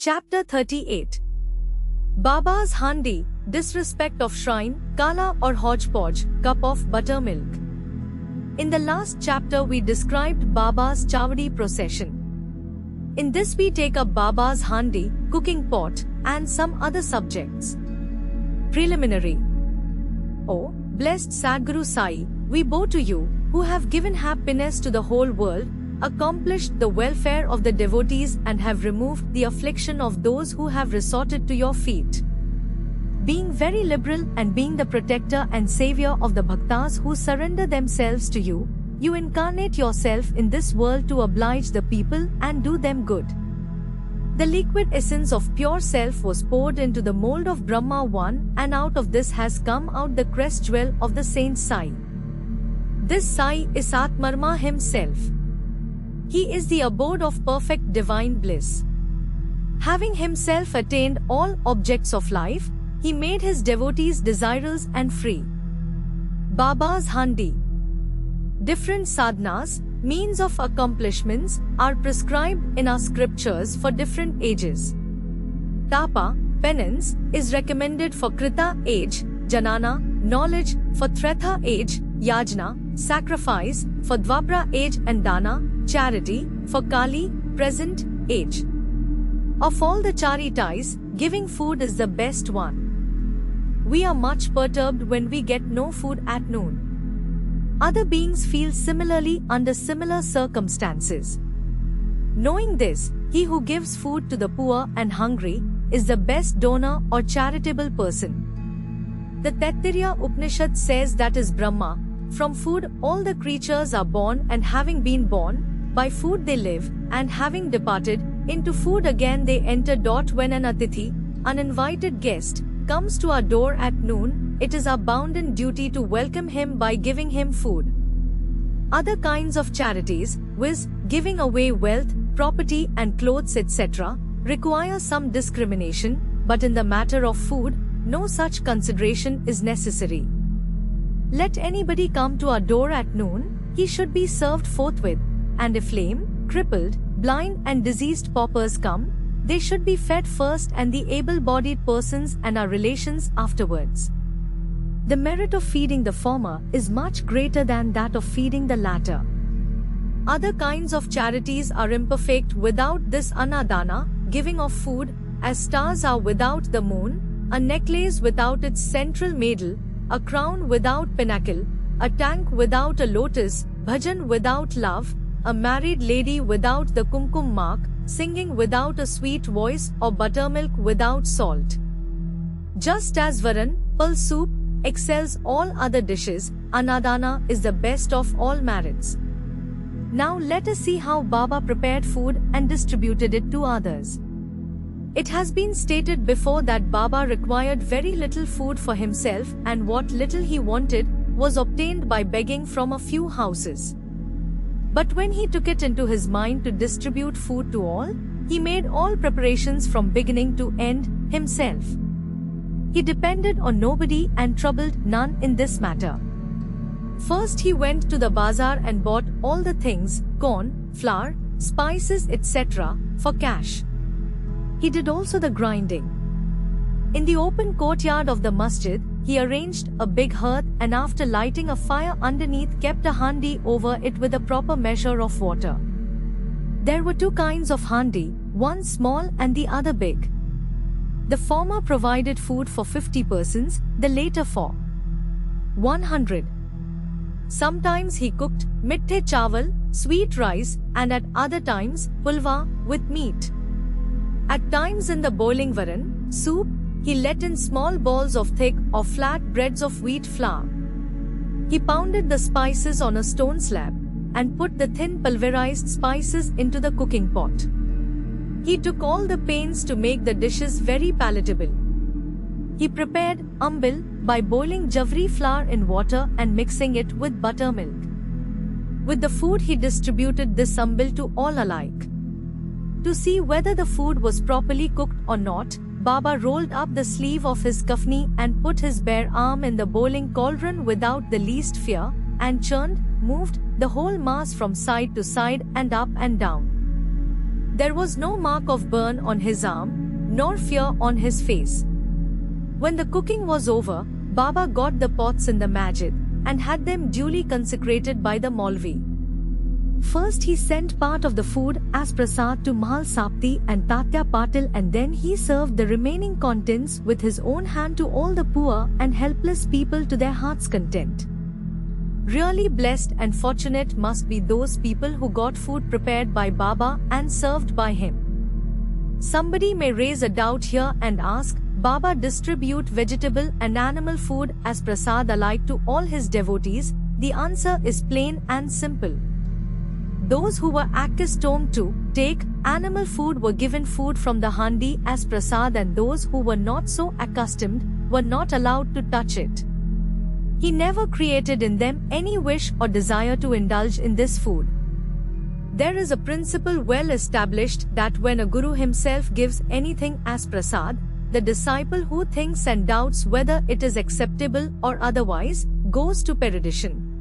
Chapter 38. Baba's Handi, Disrespect of Shrine, Kala or Hodgepodge, Cup of Buttermilk. In the last chapter we described Baba's Chawdi procession. In this we take up Baba's Handi, cooking pot, and some other subjects. Preliminary. O blessed Sadguru Sai, we bow to you, who have given happiness to the whole world, accomplished the welfare of the devotees and have removed the affliction of those who have resorted to your feet. Being very liberal and being the protector and savior of the bhaktas who surrender themselves to you, you incarnate yourself in this world to oblige the people and do them good. The liquid essence of pure self was poured into the mold of Brahma one, and out of this has come out the crest jewel of the saint Sai. This Sai is Atmarma himself. He is the abode of perfect divine bliss. Having himself attained all objects of life, he made his devotees desirous and free. Baba's Handi. Different sadhanas, means of accomplishments, are prescribed in our scriptures for different ages. Tapa, penance, is recommended for Krita age, Janana, knowledge, for Tretha age, Yajna, sacrifice, for Dwapara age, and Dana, charity, for Kali, present age. Of all the charities, giving food is the best one. We are much perturbed when we get no food at noon. Other beings feel similarly under similar circumstances. Knowing this, he who gives food to the poor and hungry is the best donor or charitable person. The Taittiriya Upanishad says that is Brahma. From food all the creatures are born, and having been born, by food they live, and having departed, into food again they enter. When an Atithi, uninvited guest, comes to our door at noon, it is our bounden duty to welcome him by giving him food. Other kinds of charities, viz., giving away wealth, property and clothes etc., require some discrimination, but in the matter of food, no such consideration is necessary. Let anybody come to our door at noon, he should be served forthwith, and if lame, crippled, blind and diseased paupers come, they should be fed first, and the able-bodied persons and our relations afterwards. The merit of feeding the former is much greater than that of feeding the latter. Other kinds of charities are imperfect without this Annadana, giving of food, as stars are without the moon, a necklace without its central medal, a crown without pinnacle, a tank without a lotus, bhajan without love, a married lady without the kumkum mark, singing without a sweet voice, or buttermilk without salt. Just as Varan, pearl soup, excels all other dishes, Annadana is the best of all merits. Now let us see how Baba prepared food and distributed it to others. It has been stated before that Baba required very little food for himself, and what little he wanted was obtained by begging from a few houses. But when he took it into his mind to distribute food to all, he made all preparations from beginning to end himself. He depended on nobody and troubled none in this matter. First he went to the bazaar and bought all the things, corn, flour, spices etc., for cash. He did also the grinding. In the open courtyard of the masjid, he arranged a big hearth, and after lighting a fire underneath kept a handi over it with a proper measure of water. There were two kinds of handi, one small and the other big. The former provided food for 50 persons, the latter for 100. Sometimes he cooked mitthe chawal, sweet rice, and at other times pulva with meat. At times in the boiling varan, soup, he let in small balls of thick or flat breads of wheat flour. He pounded the spices on a stone slab, and put the thin pulverized spices into the cooking pot. He took all the pains to make the dishes very palatable. He prepared ambil by boiling jawari flour in water and mixing it with buttermilk. With the food he distributed this ambil to all alike. To see whether the food was properly cooked or not, Baba rolled up the sleeve of his kafni and put his bare arm in the boiling cauldron without the least fear, and churned, moved the whole mass from side to side and up and down. There was no mark of burn on his arm, nor fear on his face. When the cooking was over, Baba got the pots in the masjid and had them duly consecrated by the Maulvi. First he sent part of the food as prasad to Mahal Sapti and Tatya Patil, and then he served the remaining contents with his own hand to all the poor and helpless people to their heart's content. Really blessed and fortunate must be those people who got food prepared by Baba and served by him. Somebody may raise a doubt here and ask, Baba distribute vegetable and animal food as prasad alike to all his devotees? The answer is plain and simple. Those who were accustomed to take animal food were given food from the handi as prasad, and those who were not so accustomed were not allowed to touch it. He never created in them any wish or desire to indulge in this food. There is a principle well established that when a guru himself gives anything as prasad, the disciple who thinks and doubts whether it is acceptable or otherwise goes to perdition.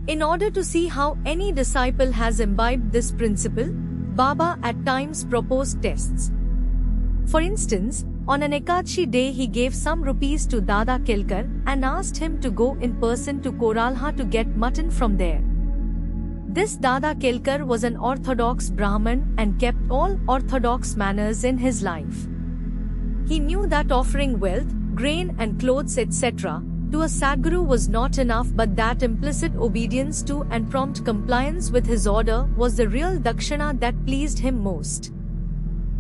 In order to see how any disciple has imbibed this principle, Baba at times proposed tests. For instance, on an Ekadashi day he gave some rupees to Dada Kelkar and asked him to go in person to Koralha to get mutton from there. This Dada Kelkar was an orthodox Brahman and kept all orthodox manners in his life. He knew that offering wealth, grain and clothes etc. to a Sadguru was not enough, but that implicit obedience to and prompt compliance with his order was the real dakshina that pleased him most.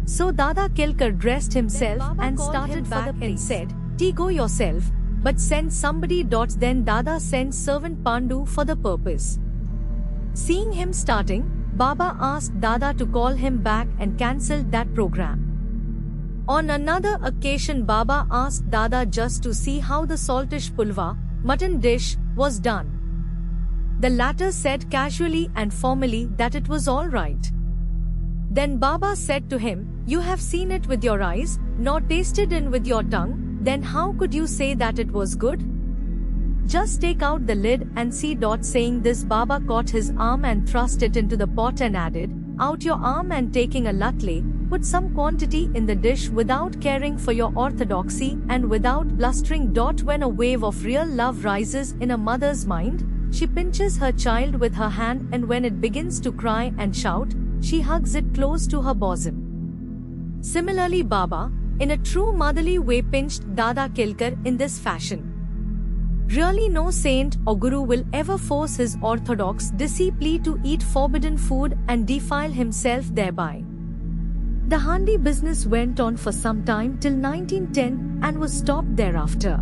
So Dada Kelkar dressed himself and started back and said, "Go yourself, but send somebody." Then Dada sent servant Pandu for the purpose. Seeing him starting, Baba asked Dada to call him back and cancelled that program. On another occasion Baba asked Dada just to see how the saltish pulva, mutton dish, was done. The latter said casually and formally that it was all right. Then Baba said to him, "You have seen it with your eyes, nor tasted it with your tongue, then how could you say that it was good? Just take out the lid and see." Saying this, Baba caught his arm and thrust it into the pot and added, "Out your arm," and taking a latle, put some quantity in the dish without caring for your orthodoxy and without blustering. When a wave of real love rises in a mother's mind, she pinches her child with her hand, and when it begins to cry and shout, she hugs it close to her bosom. Similarly, Baba, in a true motherly way, pinched Dada Kelkar in this fashion. Really no saint or guru will ever force his orthodox disciple to eat forbidden food and defile himself thereby. The handi business went on for some time till 1910 and was stopped thereafter.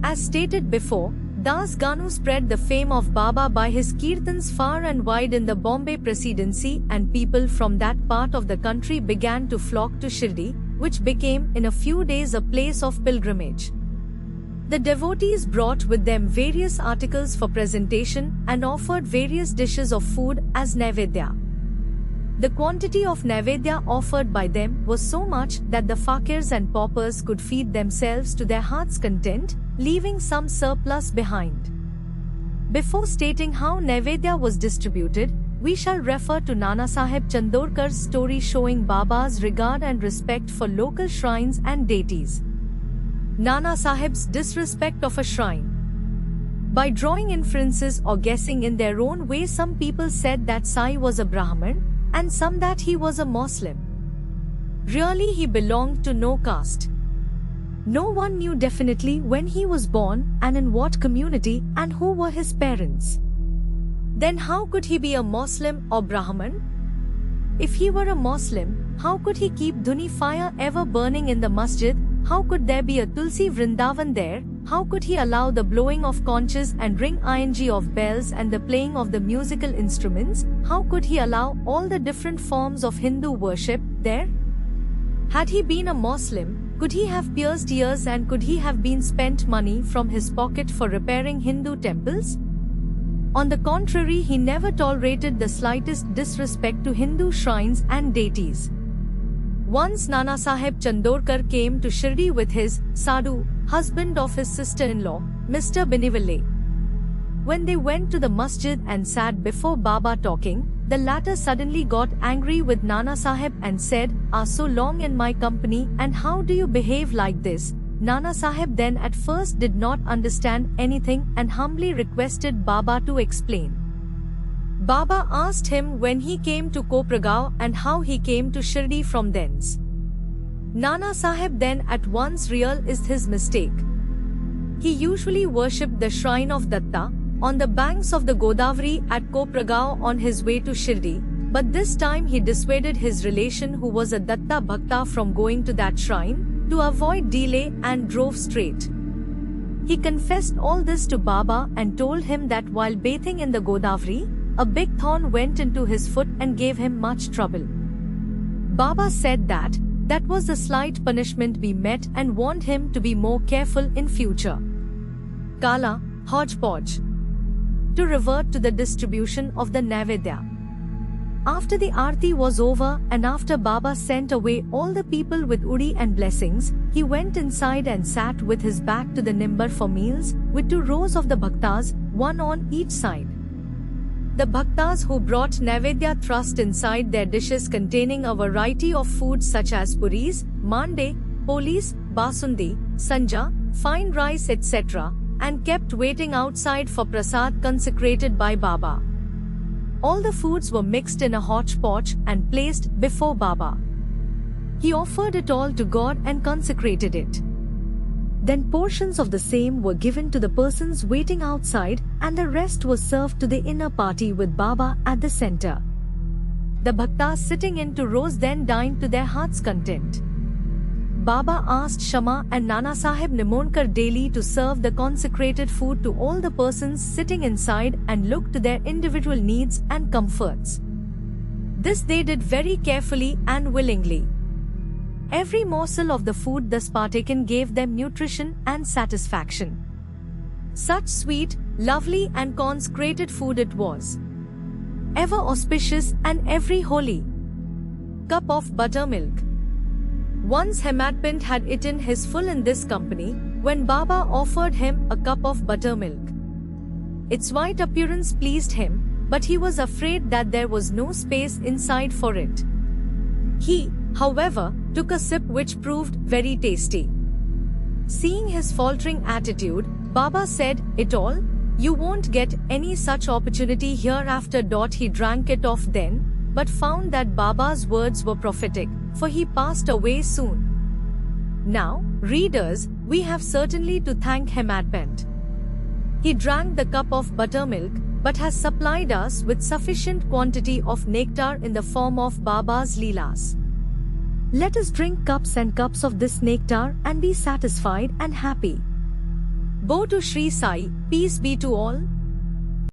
As stated before, Das Ganu spread the fame of Baba by his kirtans far and wide in the Bombay Presidency, and people from that part of the country began to flock to Shirdi, which became in a few days a place of pilgrimage. The devotees brought with them various articles for presentation and offered various dishes of food as Naivedya. The quantity of Naivedya offered by them was so much that the fakirs and paupers could feed themselves to their heart's content, leaving some surplus behind. Before stating how Naivedya was distributed, we shall refer to Nana Sahib Chandorkar's story showing Baba's regard and respect for local shrines and deities. Nana Sahib's disrespect of a shrine. By drawing inferences or guessing in their own way, some people said that Sai was a Brahmin, and some that he was a Muslim. Really, he belonged to no caste. No one knew definitely when he was born and in what community and who were his parents. Then how could he be a Muslim or Brahmin? If he were a Muslim, how could he keep dhuni fire ever burning in the masjid? How could there be a Tulsi Vrindavan there? How could he allow the blowing of conches and ring of bells and the playing of the musical instruments? How could he allow all the different forms of Hindu worship there? Had he been a Muslim, could he have pierced ears and could he have been spent money from his pocket for repairing Hindu temples? On the contrary, he never tolerated the slightest disrespect to Hindu shrines and deities. Once Nana Sahib Chandorkar came to Shirdi with his Sadhu, husband of his sister-in-law, Mr. Binivalle. When they went to the masjid and sat before Baba talking, The latter suddenly got angry with Nana Sahib and said, "Are so long in my company and how do you behave like this?" Nana Sahib then at first did not understand anything and humbly requested Baba to explain. Baba asked him when he came to Kopragaon and how he came to Shirdi from thence. Nana Sahib then at once realized his mistake. He usually worshipped the shrine of Datta on the banks of the Godavari at Kopragaon on his way to Shirdi, but this time he dissuaded his relation who was a Datta Bhakta from going to that shrine to avoid delay and drove straight. He confessed all this to Baba and told him that while bathing in the Godavari, a big thorn went into his foot and gave him much trouble. Baba said that was a slight punishment we met and warned him to be more careful in future. Kala, hodgepodge. To revert to the distribution of the Naivedya. After the Aarti was over and after Baba sent away all the people with udi and blessings, he went inside and sat with his back to the nimbar for meals, with 2 rows of the bhaktas, one on each side. The bhaktas who brought Naivedya thrust inside their dishes containing a variety of foods such as puris, mande, polis, basundi, sanja, fine rice etc., and kept waiting outside for prasad consecrated by Baba. All the foods were mixed in a hodgepodge and placed before Baba. He offered it all to God and consecrated it. Then portions of the same were given to the persons waiting outside and the rest was served to the inner party with Baba at the center. The bhaktas sitting in 2 rows then dined to their heart's content. Baba asked Shama and Nana Sahib Nimonkar daily to serve the consecrated food to all the persons sitting inside and look to their individual needs and comforts. This they did very carefully and willingly. Every morsel of the food thus partaken gave them nutrition and satisfaction. Such sweet, lovely and consecrated food it was. Ever auspicious and every holy. Cup of buttermilk. Once Hemadpant had eaten his full in this company, when Baba offered him a cup of buttermilk. Its white appearance pleased him, but he was afraid that there was no space inside for it. He, however, took a sip which proved very tasty. Seeing his faltering attitude, Baba said, "It all? You won't get any such opportunity hereafter." He drank it off then, but found that Baba's words were prophetic, for he passed away soon. Now, readers, we have certainly to thank Hemadpant. He drank the cup of buttermilk, but has supplied us with sufficient quantity of nectar in the form of Baba's Leelas. Let us drink cups and cups of this nectar and be satisfied and happy. Bo to Sri Sai, peace be to all.